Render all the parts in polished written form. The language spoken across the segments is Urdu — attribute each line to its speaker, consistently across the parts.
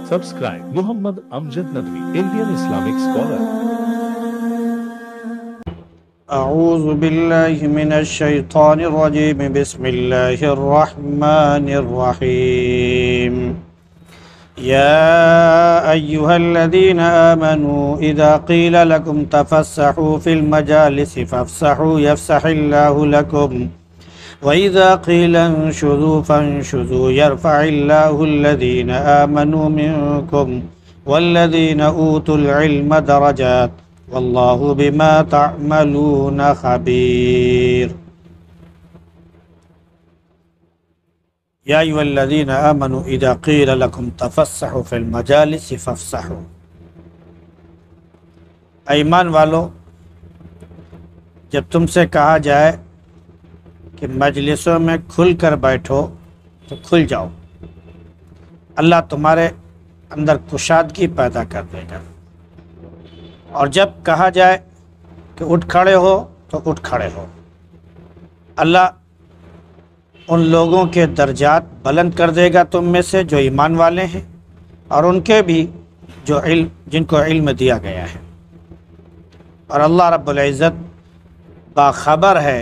Speaker 1: Subscribe Muhammad Amjad Nadwi, Indian Islamic scholar.
Speaker 2: أعوذ بالله من الشيطان الرجيم بسم الله الرحمن الرحيم يا أيها الذين آمنوا إذا قيل لكم تفسحوا في المجالس فافسحوا يفسح الله لكم وإذا قيل انشزوا فانشزوا يرفع الله الذين آمنوا منكم والذين أوتوا العلم درجات واللہ بما تعملون خبیر یا ایھا الذین آمنوا اذا قیل لکم تفسحوا فی المجالس فافسحوا، ایمان والو جب تم سے کہا جائے کہ مجلسوں میں کھل کر بیٹھو تو کھل جاؤ، اللہ تمہارے اندر کشادگی پیدا کر دے گا، اور جب کہا جائے کہ اٹھ کھڑے ہو تو اٹھ کھڑے ہو، اللہ ان لوگوں کے درجات بلند کر دے گا تم میں سے جو ایمان والے ہیں، اور ان کے بھی جو جن کو علم دیا گیا ہے، اور اللہ رب العزت باخبر ہے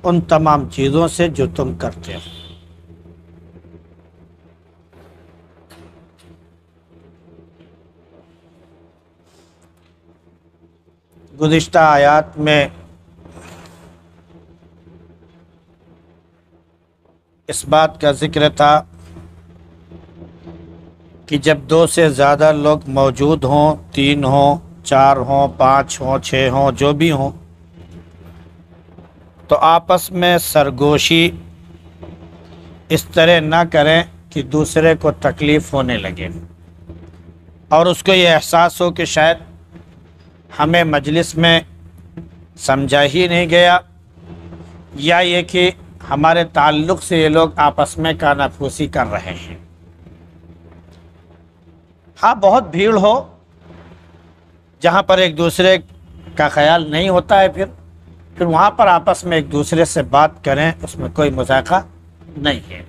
Speaker 2: ان تمام چیزوں سے جو تم کرتے ہو۔ گزشتہ آیات میں اس بات کا ذکر تھا کہ جب دو سے زیادہ لوگ موجود ہوں، 3 ہوں، 4 ہوں، 5 ہوں، 6 ہوں، جو بھی ہوں، تو آپس میں سرگوشی اس طرح نہ کریں کہ دوسرے کو تکلیف ہونے لگے اور اس کو یہ احساس ہو کہ شاید ہمیں مجلس میں سمجھا ہی نہیں گیا، یا یہ کہ ہمارے تعلق سے یہ لوگ آپس میں کانا پھوسی کر رہے ہیں۔ ہاں، بہت بھیڑ ہو جہاں پر ایک دوسرے کا خیال نہیں ہوتا ہے، پھر وہاں پر آپس میں ایک دوسرے سے بات کریں، اس میں کوئی مذاکرہ نہیں ہے،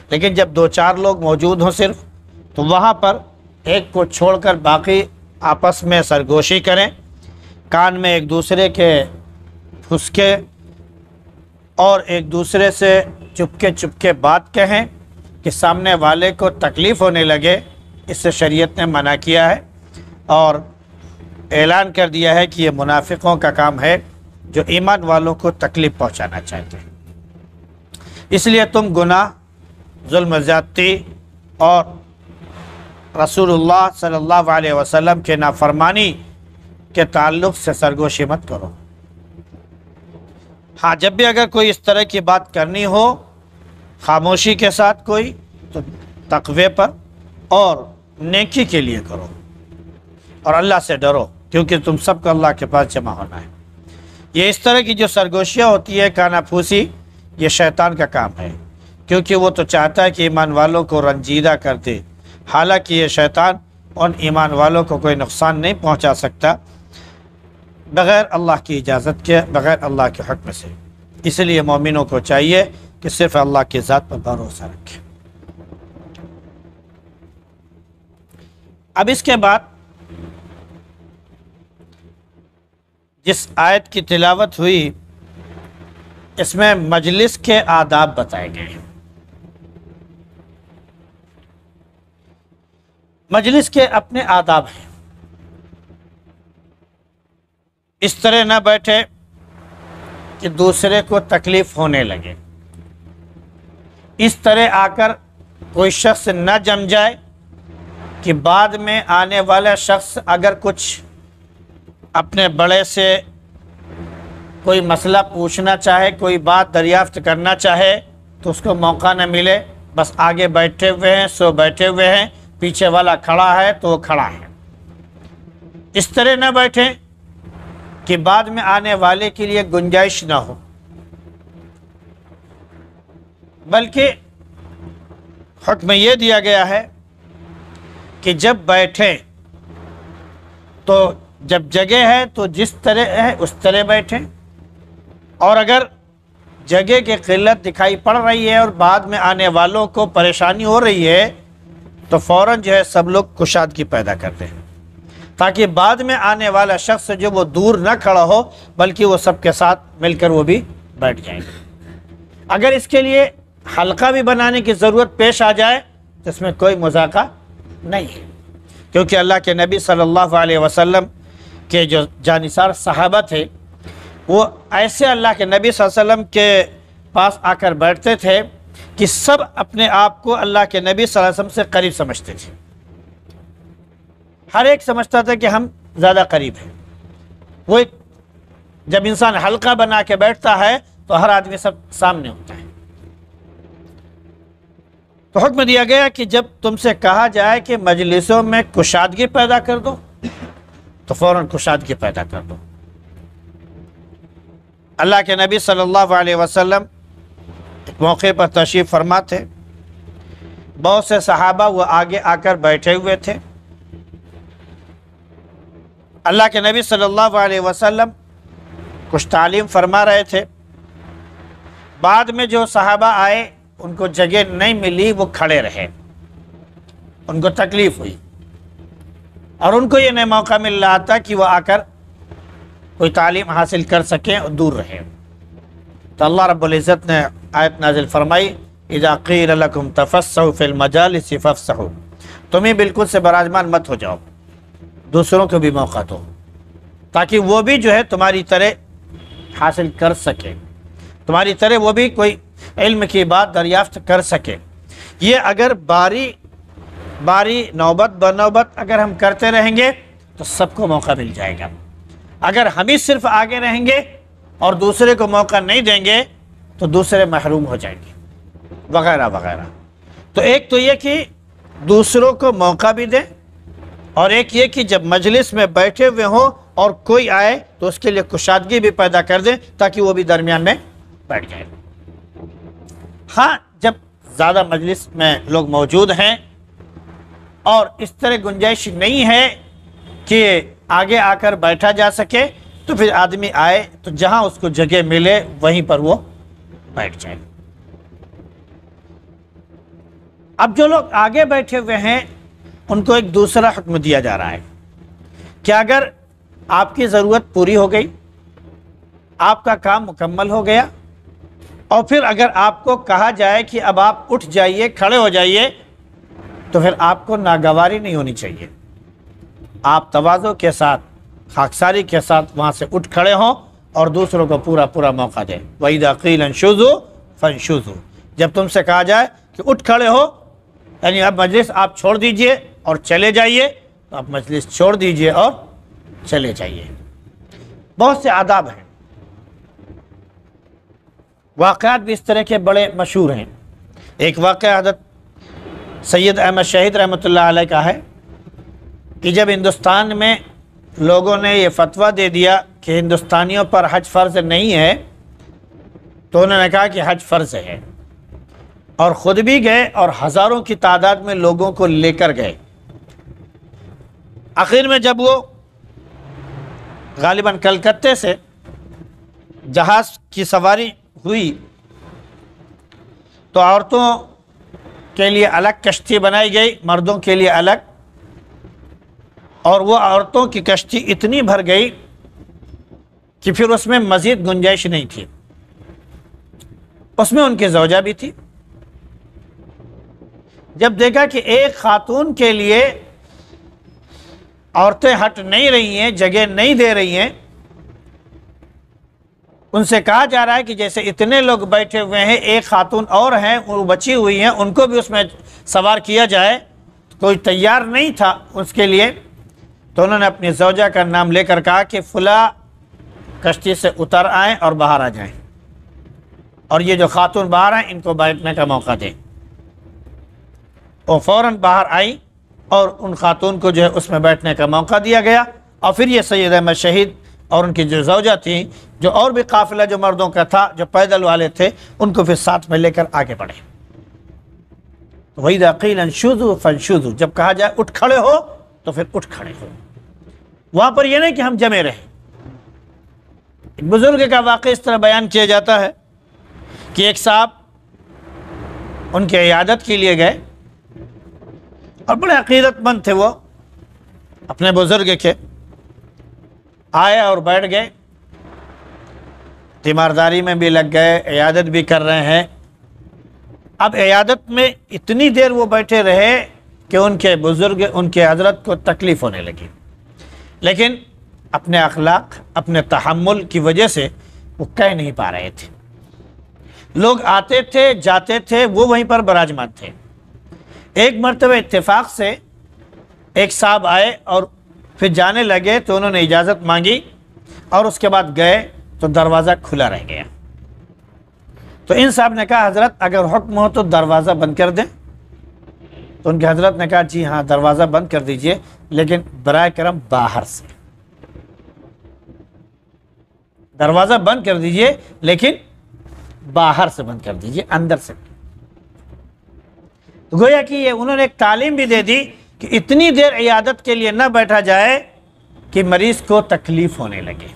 Speaker 2: لیکن جب 2-4 لوگ موجود ہوں صرف، تو وہاں پر ایک کو چھوڑ کر باقی آپس میں سرگوشی کریں، کان میں ایک دوسرے کے پھسکے اور ایک دوسرے سے چپکے بات کہیں کہ سامنے والے کو تکلیف ہونے لگے، اس سے شریعت نے منع کیا ہے اور اعلان کر دیا ہے کہ یہ منافقوں کا کام ہے جو ایمان والوں کو تکلیف پہنچانا چاہتے ہیں۔ اس لیے تم گناہ، ظلم و زیادتی اور رسول اللہ صلی اللہ علیہ وسلم کے نافرمانی کے تعلق سے سرگوشی مت کرو۔ ہاں، جب بھی اگر کوئی اس طرح کی بات کرنی ہو خاموشی کے ساتھ کوئی، تو تقوی پر اور نیکی کے لیے کرو اور اللہ سے ڈرو، کیونکہ تم سب کو اللہ کے پاس جمع ہونا ہے۔ یہ اس طرح کی جو سرگوشیاں ہوتی ہے، کانا پھوسی، یہ شیطان کا کام ہے، کیونکہ وہ تو چاہتا ہے کہ ایمان والوں کو رنجیدہ کر دے، حالانکہ یہ شیطان ان ایمان والوں کو کوئی نقصان نہیں پہنچا سکتا بغیر اللہ کی اجازت کے، بغیر اللہ کے حکم سے۔ اس لیے مومنوں کو چاہیے کہ صرف اللہ کی ذات پر بھروسہ رکھیں۔ اب اس کے بعد جس آیت کی تلاوت ہوئی، اس میں مجلس کے آداب بتائے گئے ہیں۔ مجلس کے اپنے آداب ہیں، اس طرح نہ بیٹھے کہ دوسرے کو تکلیف ہونے لگے، اس طرح آ کر کوئی شخص نہ جم جائے کہ بعد میں آنے والا شخص اگر کچھ اپنے بڑے سے کوئی مسئلہ پوچھنا چاہے، کوئی بات دریافت کرنا چاہے، تو اس کو موقع نہ ملے، بس آگے بیٹھے ہوئے ہیں سو بیٹھے ہوئے ہیں، پیچھے والا کھڑا ہے تو وہ کھڑا ہے۔ اس طرح نہ بیٹھیں کہ بعد میں آنے والے کے لیے گنجائش نہ ہو، بلکہ حکم یہ دیا گیا ہے کہ جب بیٹھیں تو جب جگہ ہے تو جس طرح ہے اس طرح بیٹھیں، اور اگر جگہ کی قلت دکھائی پڑ رہی ہے اور بعد میں آنے والوں کو پریشانی ہو رہی ہے تو فوراً جو ہے سب لوگ کشادگی پیدا کر دیں، تاکہ بعد میں آنے والا شخص جو وہ دور نہ کھڑا ہو بلکہ وہ سب کے ساتھ مل کر وہ بھی بیٹھ جائیں گے۔ اگر اس کے لیے حلقہ بھی بنانے کی ضرورت پیش آ جائے تو اس میں کوئی مذاکرہ نہیں ہے، کیونکہ اللہ کے نبی صلی اللہ علیہ وسلم کے جو جانثار صحابہ تھے وہ ایسے اللہ کے نبی صلی اللہ علیہ وسلم کے پاس آ کر بیٹھتے تھے کہ سب اپنے آپ کو اللہ کے نبی صلی اللہ علیہ وسلم سے قریب سمجھتے تھے۔ ہر ایک سمجھتا تھا کہ ہم زیادہ قریب ہیں۔ وہ جب انسان حلقہ بنا کے بیٹھتا ہے تو ہر آدمی سب سامنے ہوتا ہے۔ تو حکم دیا گیا کہ جب تم سے کہا جائے کہ مجلسوں میں کشادگی پیدا کر دو تو فوراً کشادگی پیدا کر دو۔ اللہ کے نبی صلی اللہ علیہ وسلم ایک موقع پر تشریف فرما تھے، بہت سے صحابہ وہ آگے آ کر بیٹھے ہوئے تھے۔ اللہ کے نبی صلی اللہ علیہ وسلم کچھ تعلیم فرما رہے تھے، بعد میں جو صحابہ آئے ان کو جگہ نہیں ملی، وہ کھڑے رہے، ان کو تکلیف ہوئی اور ان کو یہ نہیں موقع مل رہا تھا کہ وہ آ کر کوئی تعلیم حاصل کر سکیں اور دور رہے۔ تو اللہ رب العزت نے آیت نازل فرمائی، اذا قیل لکم تفسحوا فی المجالس فافسحوا، تمہیں بالکل سے براجمان مت ہو جاؤ، دوسروں کو بھی موقع دو تاکہ وہ بھی جو ہے تمہاری طرح حاصل کر سکے، تمہاری طرح وہ بھی کوئی علم کی بات دریافت کر سکے۔ یہ اگر باری نوبت بنوبت اگر ہم کرتے رہیں گے تو سب کو موقع مل جائے گا۔ اگر ہم ہی صرف آگے رہیں گے اور دوسرے کو موقع نہیں دیں گے تو دوسرے محروم ہو جائیں گے وغیرہ وغیرہ۔ تو ایک تو یہ کہ دوسروں کو موقع بھی دیں، اور ایک یہ کہ جب مجلس میں بیٹھے ہوئے ہوں اور کوئی آئے تو اس کے لیے کشادگی بھی پیدا کر دیں تاکہ وہ بھی درمیان میں بیٹھ جائے۔ ہاں، جب زیادہ مجلس میں لوگ موجود ہیں اور اس طرح گنجائش نہیں ہے کہ آگے آ کر بیٹھا جا سکے تو پھر آدمی آئے تو جہاں اس کو جگہ ملے وہیں پر وہ بیٹھ جائے۔ اب جو لوگ آگے بیٹھے ہوئے ہیں ان کو ایک دوسرا حکم دیا جا رہا ہے کہ اگر آپ کی ضرورت پوری ہو گئی، آپ کا کام مکمل ہو گیا، اور پھر اگر آپ کو کہا جائے کہ اب آپ اٹھ جائیے، کھڑے ہو جائیے، تو پھر آپ کو ناگواری نہیں ہونی چاہیے۔ آپ تواضع کے ساتھ، خاکساری کے ساتھ وہاں سے اٹھ کھڑے ہوں اور دوسروں کو پورا موقع دیں۔ وَإِذَا قِيلَ انشُزُوا فَانشُزُوا، جب تم سے کہا جائے کہ اٹھ کھڑے ہو، یعنی اب مجلس آپ چھوڑ دیجئے اور چلے جائیے، تو آپ مجلس چھوڑ دیجئے اور چلے جائیے۔ بہت سے آداب ہیں، واقعات بھی اس طرح کے بڑے مشہور ہیں۔ ایک واقعہ حضرت سید احمد شہید رحمۃ اللہ علیہ کا ہے کہ جب ہندوستان میں لوگوں نے یہ فتویٰ دے دیا کہ ہندوستانیوں پر حج فرض نہیں ہے تو انہوں نے کہا کہ حج فرض ہے، اور خود بھی گئے اور ہزاروں کی تعداد میں لوگوں کو لے کر گئے۔ آخر میں جب وہ غالباً کلکتے سے جہاز کی سواری ہوئی تو عورتوں کے لیے الگ کشتی بنائی گئی، مردوں کے لیے الگ، اور وہ عورتوں کی کشتی اتنی بھر گئی کہ پھر اس میں مزید گنجائش نہیں تھی، اس میں ان کی زوجہ بھی تھی۔ جب دیکھا کہ ایک خاتون کے لیے عورتیں ہٹ نہیں رہی ہیں، جگہ نہیں دے رہی ہیں، ان سے کہا جا رہا ہے کہ جیسے اتنے لوگ بیٹھے ہوئے ہیں، ایک خاتون اور ہیں وہ بچی ہوئی ہیں، ان کو بھی اس میں سوار کیا جائے، کوئی تیار نہیں تھا اس کے لیے۔ تو انہوں نے اپنی زوجہ کا نام لے کر کہا کہ فلاں کشتی سے اتر آئیں اور باہر آ جائیں، اور یہ جو خاتون باہر ہیں ان کو بیٹھنے کا موقع دیں۔ وہ فوراً باہر آئی اور ان خاتون کو جو ہے اس میں بیٹھنے کا موقع دیا گیا، اور پھر یہ سید احمد شہید اور ان کی جو زوجہ تھیں، جو اور بھی قافلہ جو مردوں کا تھا، جو پیدل والے تھے، ان کو پھر ساتھ میں لے کر آگے بڑھے۔ وَإِذَا قِيلَ انشُزُوا فَانشُزُوا، جب کہا جائے اٹھ کھڑے ہو تو پھر اٹھ کھڑے ہو۔ وہاں پر یہ نہیں کہ ہم جمے رہے۔ ایک بزرگ کا واقعہ اس طرح بیان کیا جاتا ہے کہ ایک صاحب ان کی عیادت کے لیے گئے اور بڑے عقیدت مند تھے وہ اپنے بزرگ کے، آئے اور بیٹھ گئے، تیمارداری میں بھی لگ گئے، عیادت بھی کر رہے ہیں۔ اب عیادت میں اتنی دیر وہ بیٹھے رہے کہ ان کے بزرگ، ان کے حضرت کو تکلیف ہونے لگی، لیکن اپنے اخلاق، اپنے تحمل کی وجہ سے وہ کہہ نہیں پا رہے تھے۔ لوگ آتے تھے جاتے تھے، وہ وہیں پر براجمان تھے۔ ایک مرتبہ اتفاق سے ایک صاحب آئے اور پھر جانے لگے تو انہوں نے اجازت مانگی اور اس کے بعد گئے تو دروازہ کھلا رہ گیا۔ تو ان صاحب نے کہا حضرت اگر حکم ہو تو دروازہ بند کر دیں۔ تو ان کے حضرت نے کہا جی ہاں دروازہ بند کر دیجئے، لیکن برائے کرم باہر سے دروازہ بند کر دیجئے، لیکن باہر سے بند کر دیجئے، اندر سے۔ گویا کہ یہ انہوں نے ایک تعلیم بھی دے دی کہ اتنی دیر عیادت کے لیے نہ بیٹھا جائے کہ مریض کو تکلیف ہونے لگے۔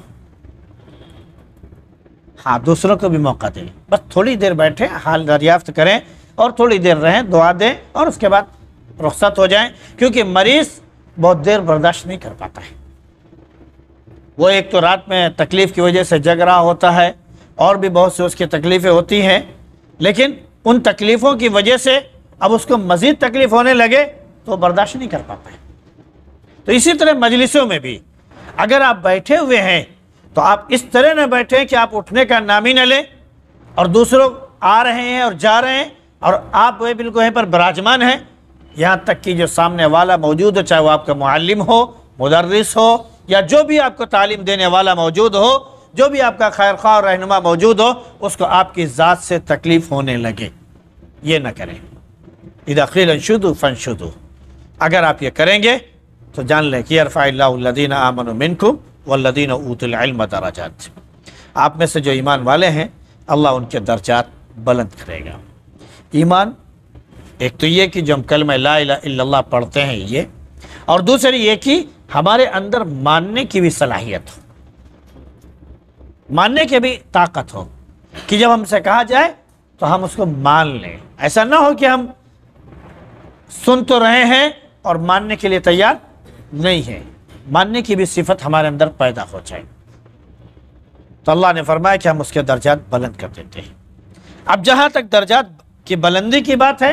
Speaker 2: ہاں دوسروں کو بھی موقع دیں، بس تھوڑی دیر بیٹھیں، حال دریافت کریں اور تھوڑی دیر رہیں، دعا دیں اور اس کے بعد رخصت ہو جائیں، کیونکہ مریض بہت دیر برداشت نہیں کر پاتا ہے۔ وہ ایک تو رات میں تکلیف کی وجہ سے جگ رہا ہوتا ہے، اور بھی بہت سے اس کی تکلیفیں ہوتی ہیں، لیکن ان تکلیفوں کی وجہ سے اب اس کو مزید تکلیف ہونے لگے تو برداشت نہیں کر پاتا ہے۔ تو اسی طرح مجلسوں میں بھی اگر آپ بیٹھے ہوئے ہیں تو آپ اس طرح نہ بیٹھیں کہ آپ اٹھنے کا نام ہی نہ لیں، اور دوسروں آ رہے ہیں اور جا رہے ہیں اور آپ وہ بالکل وہیں پر براجمان ہیں، یہاں تک کہ جو سامنے والا موجود ہے، چاہے وہ آپ کا معلم ہو، مدرس ہو، یا جو بھی آپ کو تعلیم دینے والا موجود ہو، جو بھی آپ کا خیر خواہ اور رہنما موجود ہو، اس کو آپ کی ذات سے تکلیف ہونے لگے، یہ نہ کریں۔ اذا قیل انشدوا فانشدوا، اگر آپ یہ کریں گے تو جان لیں کہ یرفع اللہ الذین آمنوا منکم والذین اوتوا العلم درجات، آپ میں سے جو ایمان والے ہیں اللہ ان کے درجات بلند کرے گا۔ ایمان ایک تو یہ کہ جو ہم کلمہ لا الہ الا اللہ پڑھتے ہیں یہ، اور دوسری یہ کہ ہمارے اندر ماننے کی بھی صلاحیت ہو، ماننے کی بھی طاقت ہو، کہ جب ہم سے کہا جائے تو ہم اس کو مان لیں۔ ایسا نہ ہو کہ ہم سن تو رہے ہیں اور ماننے کے لیے تیار نہیں ہیں، ماننے کی بھی صفت ہمارے اندر پیدا ہو جائے۔ تو اللہ نے فرمایا کہ ہم اس کے درجات بلند کر دیتے ہیں۔ اب جہاں تک درجات کی بلندی کی بات ہے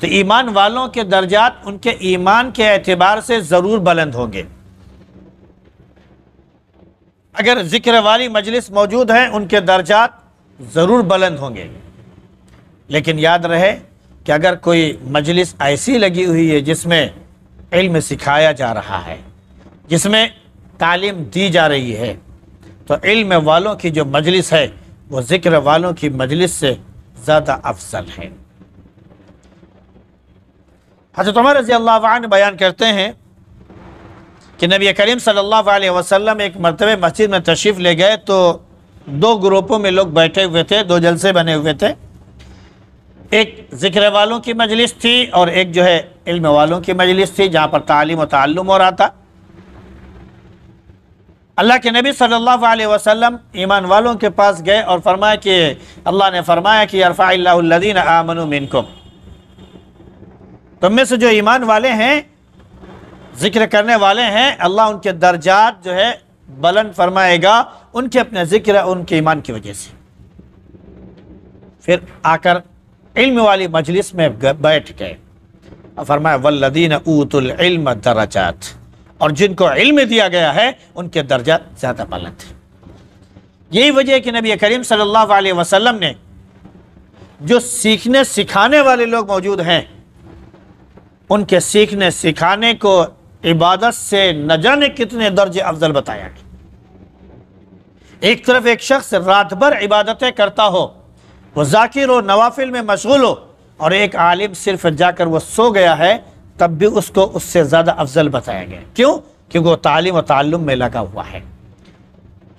Speaker 2: تو ایمان والوں کے درجات ان کے ایمان کے اعتبار سے ضرور بلند ہوں گے۔ اگر ذکر والی مجلس موجود ہے ان کے درجات ضرور بلند ہوں گے، لیکن یاد رہے کہ اگر کوئی مجلس ایسی لگی ہوئی ہے جس میں علم سکھایا جا رہا ہے، جس میں تعلیم دی جا رہی ہے، تو علم والوں کی جو مجلس ہے وہ ذکر والوں کی مجلس سے زیادہ افضل ہے۔ حضرت عمر رضی اللہ عنہ بیان کرتے ہیں کہ نبی کریم صلی اللہ علیہ وسلم ایک مرتبہ مسجد میں تشریف لے گئے تو دو گروپوں میں لوگ بیٹھے ہوئے تھے، دو جلسے بنے ہوئے تھے، ایک ذکر والوں کی مجلس تھی اور ایک جو ہے علم والوں کی مجلس تھی جہاں پر تعلیم و تعلم ہو رہا تھا۔ اللہ کے نبی صلی اللہ علیہ وسلم ایمان والوں کے پاس گئے اور فرمایا کہ اللہ نے فرمایا کہ یرفع اللہ الذین آمنوا منکم، تم میں سے جو ایمان والے ہیں، ذکر کرنے والے ہیں، اللہ ان کے درجات جو ہے بلند فرمائے گا، ان کے اپنے ذکر ان کے ایمان کی وجہ سے۔ پھر آ کر علم والی مجلس میں بیٹھ گئے اور فرمایا والذین اوتوا العلم درجات، اور جن کو علم دیا گیا ہے ان کے درجات زیادہ بلند ہیں۔ یہی وجہ ہے کہ نبی کریم صلی اللہ علیہ وسلم نے جو سیکھنے سکھانے والے لوگ موجود ہیں ان کے سیکھنے سکھانے کو عبادت سے نہ جانے کتنے درجے افضل بتایا گیا۔ ایک طرف ایک شخص رات بھر عبادتیں کرتا ہو، وہ ذاکر و نوافل میں مشغول ہو، اور ایک عالم صرف جا کر وہ سو گیا ہے، تب بھی اس کو اس سے زیادہ افضل بتایا گیا۔ کیوں؟ کیونکہ وہ تعلیم و تعلم میں لگا ہوا ہے۔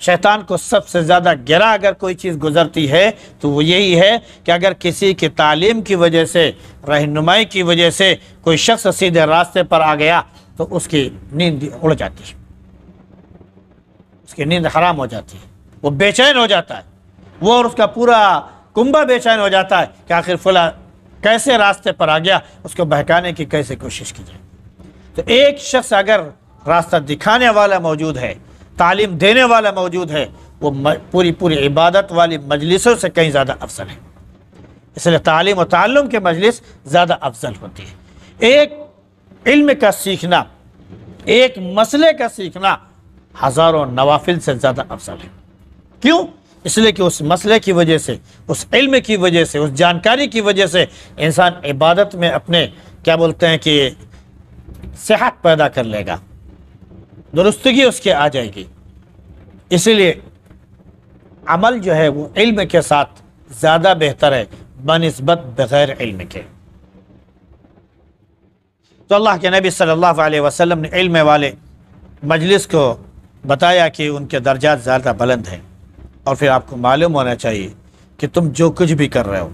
Speaker 2: شیطان کو سب سے زیادہ گرا اگر کوئی چیز گزرتی ہے تو وہ یہی ہے کہ اگر کسی کی تعلیم کی وجہ سے، رہنمائی کی وجہ سے کوئی شخص سیدھے راستے پر آ گیا تو اس کی نیند اڑ جاتی ہے، اس کی نیند حرام ہو جاتی ہے، وہ بے چین ہو جاتا ہے، وہ اور اس کا پورا کنبہ بے چین ہو جاتا ہے کہ آخر فلاں کیسے راستے پر آ گیا اس کو بہکانے کی کیسے کوشش کی جائے۔ تو ایک شخص اگر راستہ دکھانے والا موجود ہے، تعلیم دینے والا موجود ہے، وہ پوری عبادت والی مجلسوں سے کہیں زیادہ افضل ہے۔ اس لیے تعلیم و تعلم کے مجلس زیادہ افضل ہوتی ہے۔ ایک علم کا سیکھنا، ایک مسئلے کا سیکھنا ہزاروں نوافل سے زیادہ افضل ہے۔ کیوں؟ اس لیے کہ اس مسئلے کی وجہ سے، اس علم کی وجہ سے، اس جانکاری کی وجہ سے انسان عبادت میں اپنے کیا بولتے ہیں کہ صحت پیدا کر لے گا، درستگی اس کے آ جائے گی۔ اسی لیے عمل جو ہے وہ علم کے ساتھ زیادہ بہتر ہے بنسبت بغیر علم کے۔ تو اللہ کے نبی صلی اللہ علیہ وسلم نے علم والے مجلس کو بتایا کہ ان کے درجات زیادہ بلند ہیں، اور پھر آپ کو معلوم ہونا چاہیے کہ تم جو کچھ بھی کر رہے ہو،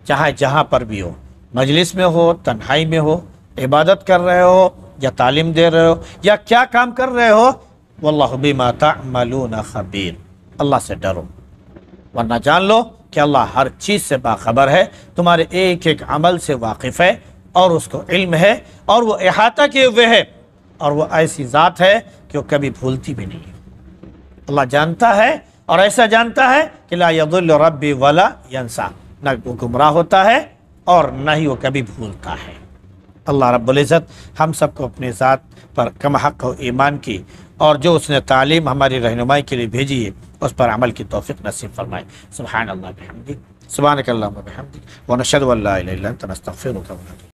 Speaker 2: چاہے جہاں پر بھی ہو، مجلس میں ہو، تنہائی میں ہو، عبادت کر رہے ہو یا تعلیم دے رہے ہو یا کیا کام کر رہے ہو، واللہ بما تعملون خبیر، اللہ سے ڈرو، ورنہ جان لو کہ اللہ ہر چیز سے باخبر ہے، تمہارے ایک ایک عمل سے واقف ہے، اور اس کو علم ہے، اور وہ احاطہ کیے ہوئے ہے، اور وہ ایسی ذات ہے کہ وہ کبھی بھولتی بھی نہیں ہے۔ اللہ جانتا ہے، اور ایسا جانتا ہے کہ لا یضل ربی ولا ینسا، نہ وہ گمراہ ہوتا ہے اور نہ ہی وہ کبھی بھولتا ہے۔ اللہ رب العزت ہم سب کو اپنے ذات پر کم حق و ایمان کی، اور جو اس نے تعلیم ہماری رہنمائی کے لیے بھیجی ہے اس پر عمل کی توفیق نصیب فرمائے۔ سبحان اللہ بحمدہ، سبحانک اللہم وبحمدک، ونشہد ان لا الہ الا انت نستغفرک ونتوب الیک۔